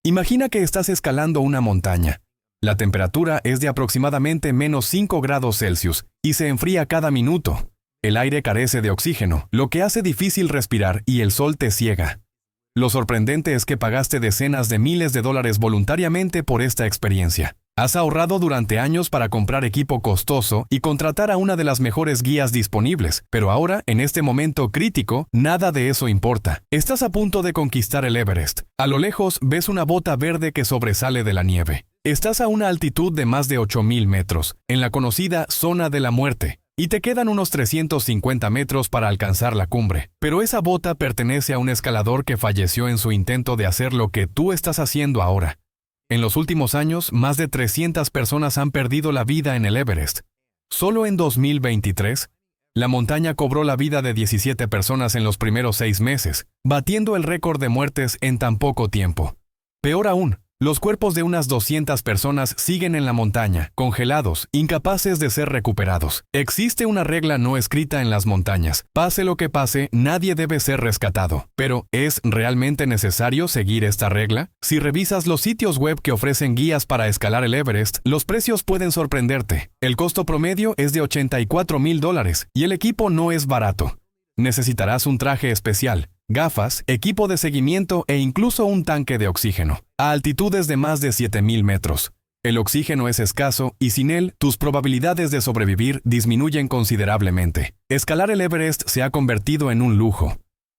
Imagina que estás escalando una montaña. La temperatura es de aproximadamente -5 °C y se enfría cada minuto. El aire carece de oxígeno, lo que hace difícil respirar y el sol te ciega. Lo sorprendente es que pagaste decenas de miles de dólares voluntariamente por esta experiencia. Has ahorrado durante años para comprar equipo costoso y contratar a una de las mejores guías disponibles, pero ahora, en este momento crítico, nada de eso importa. Estás a punto de conquistar el Everest. A lo lejos ves una bota verde que sobresale de la nieve. Estás a una altitud de más de 8,000 metros, en la conocida Zona de la Muerte, y te quedan unos 350 metros para alcanzar la cumbre. Pero esa bota pertenece a un escalador que falleció en su intento de hacer lo que tú estás haciendo ahora. En los últimos años, más de 300 personas han perdido la vida en el Everest. Solo en 2023, la montaña cobró la vida de 17 personas en los primeros 6 meses, batiendo el récord de muertes en tan poco tiempo. Peor aún, los cuerpos de unas 200 personas siguen en la montaña, congelados, incapaces de ser recuperados. Existe una regla no escrita en las montañas. Pase lo que pase, nadie debe ser rescatado. Pero, ¿es realmente necesario seguir esta regla? Si revisas los sitios web que ofrecen guías para escalar el Everest, los precios pueden sorprenderte. El costo promedio es de $84,000 y el equipo no es barato. Necesitarás un traje especial, gafas, equipo de seguimiento e incluso un tanque de oxígeno, a altitudes de más de 7,000 metros. El oxígeno es escaso y sin él, tus probabilidades de sobrevivir disminuyen considerablemente. Escalar el Everest se ha convertido en un lujo.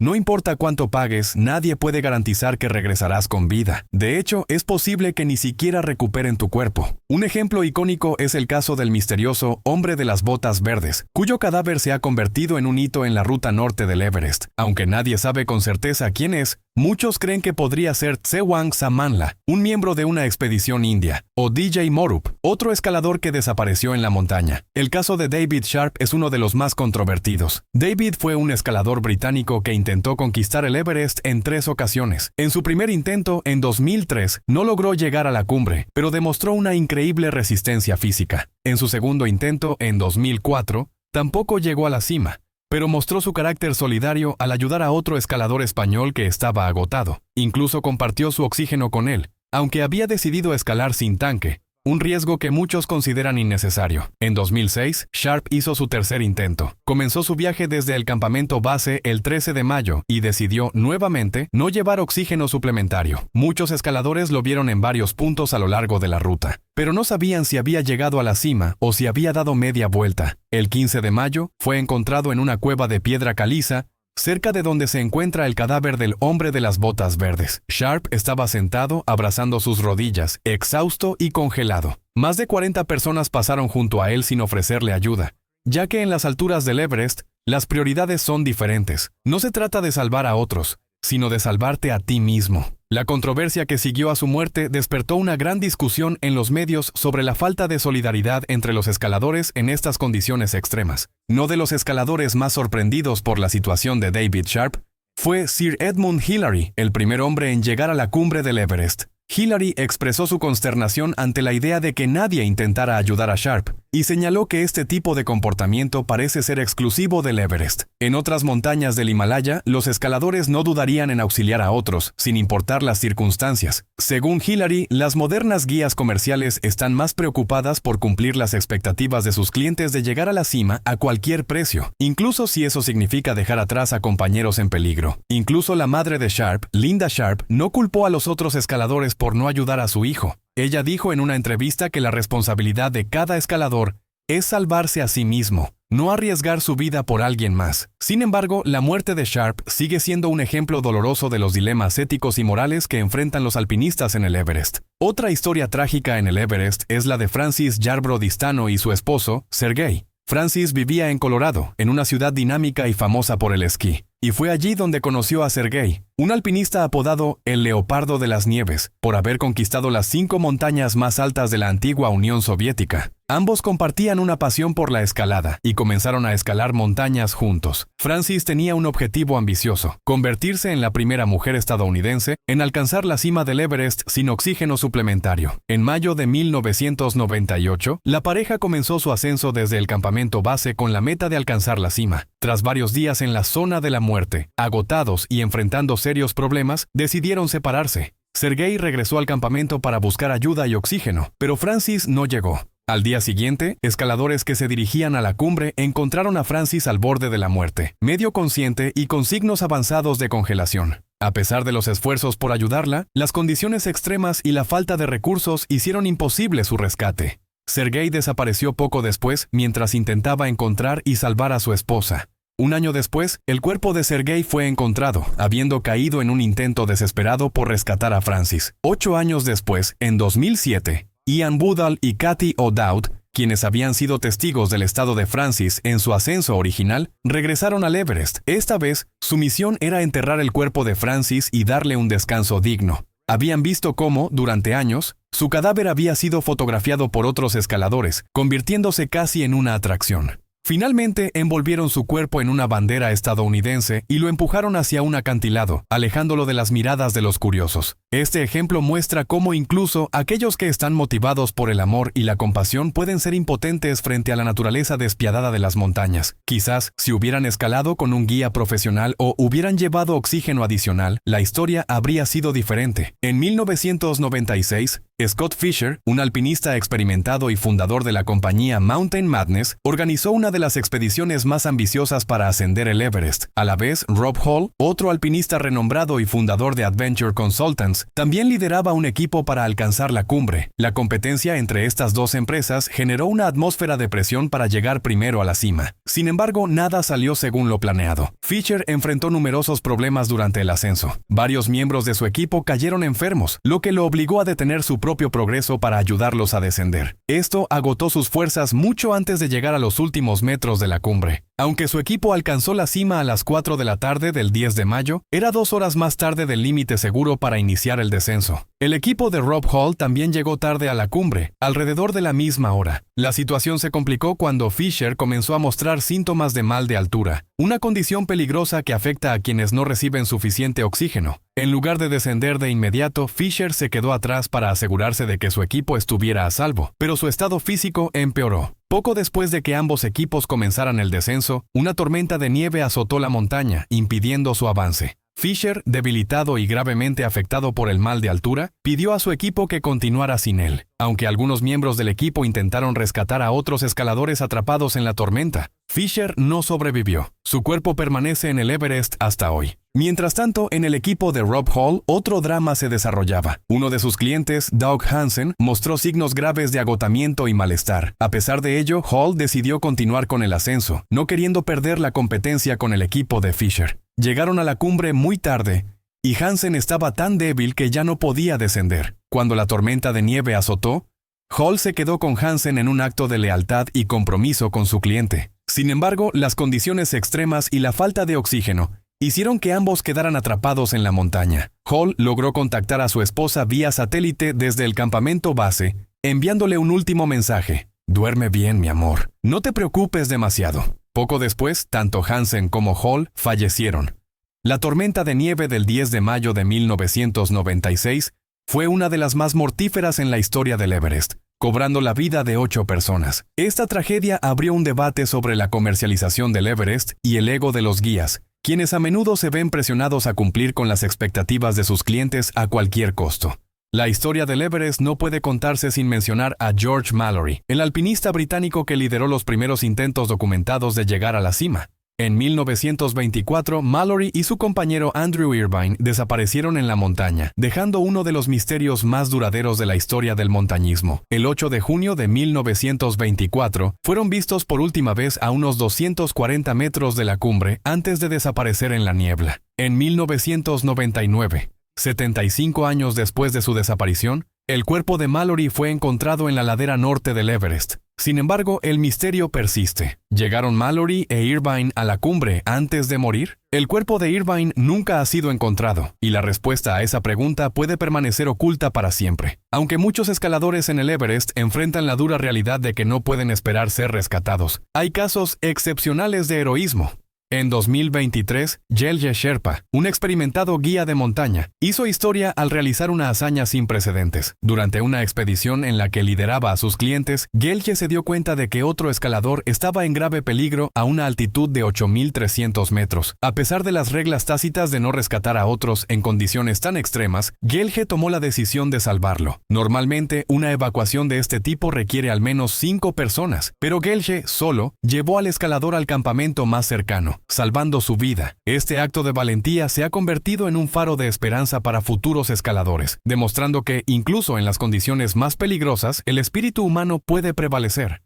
No importa cuánto pagues, nadie puede garantizar que regresarás con vida. De hecho, es posible que ni siquiera recuperen tu cuerpo. Un ejemplo icónico es el caso del misterioso hombre de las botas verdes, cuyo cadáver se ha convertido en un hito en la ruta norte del Everest. Aunque nadie sabe con certeza quién es, muchos creen que podría ser Tsewang Samanla, un miembro de una expedición india, o DJ Morup, otro escalador que desapareció en la montaña. El caso de David Sharp es uno de los más controvertidos. David fue un escalador británico que intentó conquistar el Everest en 3 ocasiones. En su primer intento, en 2003, no logró llegar a la cumbre, pero demostró una increíble resistencia física. En su segundo intento, en 2004, tampoco llegó a la cima, pero mostró su carácter solidario al ayudar a otro escalador español que estaba agotado. Incluso compartió su oxígeno con él, aunque había decidido escalar sin tanque, un riesgo que muchos consideran innecesario. En 2006, Sharp hizo su tercer intento. Comenzó su viaje desde el campamento base el 13 de mayo y decidió, nuevamente, no llevar oxígeno suplementario. Muchos escaladores lo vieron en varios puntos a lo largo de la ruta, pero no sabían si había llegado a la cima o si había dado media vuelta. El 15 de mayo, fue encontrado en una cueva de piedra caliza, cerca de donde se encuentra el cadáver del hombre de las botas verdes. Sharp estaba sentado, abrazando sus rodillas, exhausto y congelado. Más de 40 personas pasaron junto a él sin ofrecerle ayuda, ya que en las alturas del Everest, las prioridades son diferentes. No se trata de salvar a otros, sino de salvarte a ti mismo. La controversia que siguió a su muerte despertó una gran discusión en los medios sobre la falta de solidaridad entre los escaladores en estas condiciones extremas. Uno de los escaladores más sorprendidos por la situación de David Sharp fue Sir Edmund Hillary, el primer hombre en llegar a la cumbre del Everest. Hillary expresó su consternación ante la idea de que nadie intentara ayudar a Sharp y señaló que este tipo de comportamiento parece ser exclusivo del Everest. En otras montañas del Himalaya, los escaladores no dudarían en auxiliar a otros, sin importar las circunstancias. Según Hillary, las modernas guías comerciales están más preocupadas por cumplir las expectativas de sus clientes de llegar a la cima a cualquier precio, incluso si eso significa dejar atrás a compañeros en peligro. Incluso la madre de Sharp, Linda Sharp, no culpó a los otros escaladores por no ayudar a su hijo. Ella dijo en una entrevista que la responsabilidad de cada escalador es salvarse a sí mismo, no arriesgar su vida por alguien más. Sin embargo, la muerte de Sharp sigue siendo un ejemplo doloroso de los dilemas éticos y morales que enfrentan los alpinistas en el Everest. Otra historia trágica en el Everest es la de Francis Yarbrough-Distano y su esposo, Sergei. Francis vivía en Colorado, en una ciudad dinámica y famosa por el esquí, y fue allí donde conoció a Sergei, un alpinista apodado el Leopardo de las Nieves, por haber conquistado las 5 montañas más altas de la antigua Unión Soviética. Ambos compartían una pasión por la escalada y comenzaron a escalar montañas juntos. Francis tenía un objetivo ambicioso: convertirse en la primera mujer estadounidense en alcanzar la cima del Everest sin oxígeno suplementario. En mayo de 1998, la pareja comenzó su ascenso desde el campamento base con la meta de alcanzar la cima. Tras varios días en la zona de la muerte, agotados y enfrentando serios problemas, decidieron separarse. Sergei regresó al campamento para buscar ayuda y oxígeno, pero Francis no llegó. Al día siguiente, escaladores que se dirigían a la cumbre encontraron a Francis al borde de la muerte, medio consciente y con signos avanzados de congelación. A pesar de los esfuerzos por ayudarla, las condiciones extremas y la falta de recursos hicieron imposible su rescate. Sergei desapareció poco después mientras intentaba encontrar y salvar a su esposa. Un año después, el cuerpo de Sergei fue encontrado, habiendo caído en un intento desesperado por rescatar a Francis. 8 años después, en 2007, Ian Woodall y Kathy O'Dowd, quienes habían sido testigos del estado de Francis en su ascenso original, regresaron al Everest. Esta vez, su misión era enterrar el cuerpo de Francis y darle un descanso digno. Habían visto cómo, durante años, su cadáver había sido fotografiado por otros escaladores, convirtiéndose casi en una atracción. Finalmente, envolvieron su cuerpo en una bandera estadounidense y lo empujaron hacia un acantilado, alejándolo de las miradas de los curiosos. Este ejemplo muestra cómo incluso aquellos que están motivados por el amor y la compasión pueden ser impotentes frente a la naturaleza despiadada de las montañas. Quizás, si hubieran escalado con un guía profesional o hubieran llevado oxígeno adicional, la historia habría sido diferente. En 1996, Scott Fisher, un alpinista experimentado y fundador de la compañía Mountain Madness, organizó una de las expediciones más ambiciosas para ascender el Everest. A la vez, Rob Hall, otro alpinista renombrado y fundador de Adventure Consultants, también lideraba un equipo para alcanzar la cumbre. La competencia entre estas dos empresas generó una atmósfera de presión para llegar primero a la cima. Sin embargo, nada salió según lo planeado. Fisher enfrentó numerosos problemas durante el ascenso. Varios miembros de su equipo cayeron enfermos, lo que lo obligó a detener su propio progreso para ayudarlos a descender. Esto agotó sus fuerzas mucho antes de llegar a los últimos metros de la cumbre. Aunque su equipo alcanzó la cima a las 4 de la tarde del 10 de mayo, era 2 horas más tarde del límite seguro para iniciar el descenso. El equipo de Rob Hall también llegó tarde a la cumbre, alrededor de la misma hora. La situación se complicó cuando Fisher comenzó a mostrar síntomas de mal de altura, una condición peligrosa que afecta a quienes no reciben suficiente oxígeno. En lugar de descender de inmediato, Fisher se quedó atrás para asegurarse de que su equipo estuviera a salvo, pero su estado físico empeoró. Poco después de que ambos equipos comenzaran el descenso, una tormenta de nieve azotó la montaña, impidiendo su avance. Fisher, debilitado y gravemente afectado por el mal de altura, pidió a su equipo que continuara sin él. Aunque algunos miembros del equipo intentaron rescatar a otros escaladores atrapados en la tormenta, Fisher no sobrevivió. Su cuerpo permanece en el Everest hasta hoy. Mientras tanto, en el equipo de Rob Hall, otro drama se desarrollaba. Uno de sus clientes, Doug Hansen, mostró signos graves de agotamiento y malestar. A pesar de ello, Hall decidió continuar con el ascenso, no queriendo perder la competencia con el equipo de Fisher. Llegaron a la cumbre muy tarde, y Hansen estaba tan débil que ya no podía descender. Cuando la tormenta de nieve azotó, Hall se quedó con Hansen en un acto de lealtad y compromiso con su cliente. Sin embargo, las condiciones extremas y la falta de oxígeno hicieron que ambos quedaran atrapados en la montaña. Hall logró contactar a su esposa vía satélite desde el campamento base, enviándole un último mensaje: «Duerme bien, mi amor. No te preocupes demasiado». Poco después, tanto Hansen como Hall fallecieron. La tormenta de nieve del 10 de mayo de 1996 fue una de las más mortíferas en la historia del Everest, cobrando la vida de 8 personas. Esta tragedia abrió un debate sobre la comercialización del Everest y el ego de los guías, quienes a menudo se ven presionados a cumplir con las expectativas de sus clientes a cualquier costo. La historia del Everest no puede contarse sin mencionar a George Mallory, el alpinista británico que lideró los primeros intentos documentados de llegar a la cima. En 1924, Mallory y su compañero Andrew Irvine desaparecieron en la montaña, dejando uno de los misterios más duraderos de la historia del montañismo. El 8 de junio de 1924, fueron vistos por última vez a unos 240 metros de la cumbre antes de desaparecer en la niebla. En 1999, 75 años después de su desaparición, el cuerpo de Mallory fue encontrado en la ladera norte del Everest. Sin embargo, el misterio persiste. ¿Llegaron Mallory e Irvine a la cumbre antes de morir? El cuerpo de Irvine nunca ha sido encontrado, y la respuesta a esa pregunta puede permanecer oculta para siempre. Aunque muchos escaladores en el Everest enfrentan la dura realidad de que no pueden esperar ser rescatados, hay casos excepcionales de heroísmo. En 2023, Gelje Sherpa, un experimentado guía de montaña, hizo historia al realizar una hazaña sin precedentes. Durante una expedición en la que lideraba a sus clientes, Gelje se dio cuenta de que otro escalador estaba en grave peligro a una altitud de 8.300 metros. A pesar de las reglas tácitas de no rescatar a otros en condiciones tan extremas, Gelje tomó la decisión de salvarlo. Normalmente, una evacuación de este tipo requiere al menos 5 personas, pero Gelje, solo, llevó al escalador al campamento más cercano, salvando su vida. Este acto de valentía se ha convertido en un faro de esperanza para futuros escaladores, demostrando que, incluso en las condiciones más peligrosas, el espíritu humano puede prevalecer.